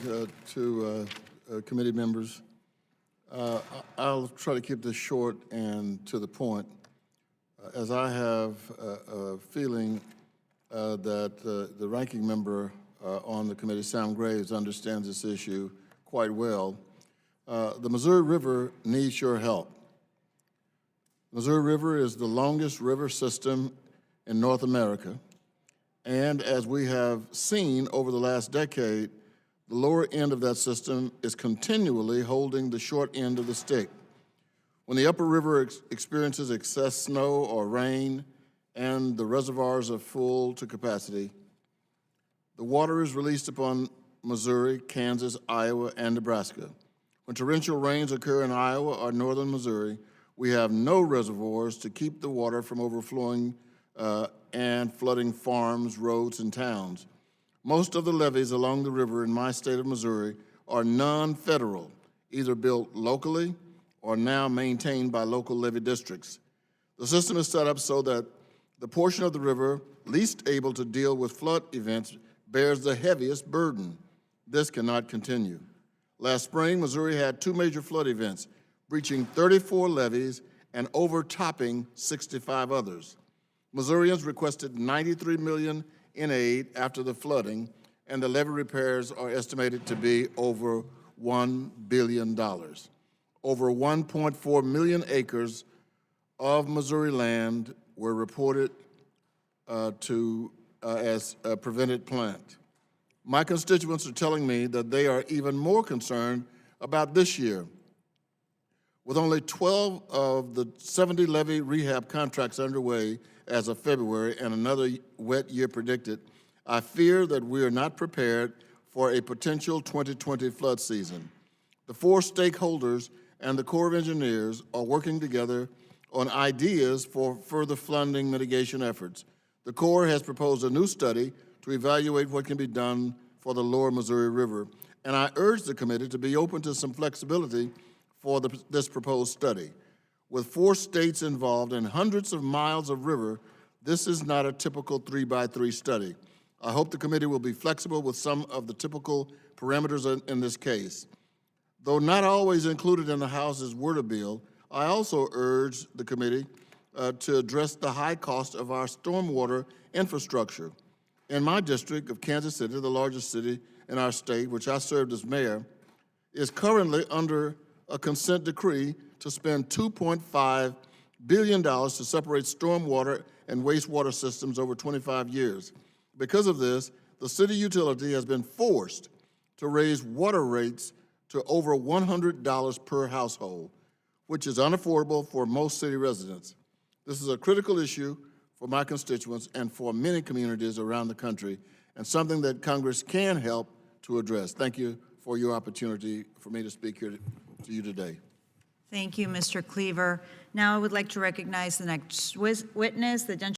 to committee members. I'll try to keep this short and to the point, as I have a feeling that the ranking member on the committee, Sam Graves, understands this issue quite well. The Missouri River needs your help. The Missouri River is the longest river system in North America, and as we have seen over the last decade, the lower end of that system is continually holding the short end of the stick. When the upper river experiences excess snow or rain and the reservoirs are full to capacity, the water is released upon Missouri, Kansas, Iowa, and Nebraska. When torrential rains occur in Iowa or northern Missouri, we have no reservoirs to keep the water from overflowing and flooding farms, roads, and towns. Most of the levees along the river in my state of Missouri are non-federal, either built locally or now maintained by local levee districts. The system is set up so that the portion of the river least able to deal with flood events bears the heaviest burden. This cannot continue. Last spring, Missouri had two major flood events, breaching 34 levees and overtopping 65 others. Missourians requested $93 million in aid after the flooding, and the levee repairs are estimated to be over $1 billion. Over 1.4 million acres of Missouri land were reported as prevented plant. My constituents are telling me that they are even more concerned about this year. With only 12 of the 70 levee rehab contracts underway as of February and another wet year predicted, I fear that we are not prepared for a potential 2020 flood season. The four stakeholders and the Corps of Engineers are working together on ideas for further flooding mitigation efforts. The Corps has proposed a new study to evaluate what can be done for the lower Missouri River, and I urge the committee to be open to some flexibility for this proposed study. With 4 states involved and hundreds of miles of river, this is not a typical 3-by-3 study. I hope the committee will be flexible with some of the typical parameters in this case. Though not always included in the House's WRDA bill, I also urge the committee to address the high cost of our stormwater infrastructure. In my district of Kansas City, the largest city in our state, which I served as mayor, is currently under a consent decree to spend $2.5 billion to separate stormwater and wastewater systems over 25 years. Because of this, the city utility has been forced to raise water rates to over $100 per household, which is unaffordable for most city residents. This is a critical issue for my constituents and for many communities around the country, and something that Congress can help to address. Thank you for your opportunity for me to speak here to you today. Thank you, Mr. Cleaver. Now I would like to recognize the next witness, the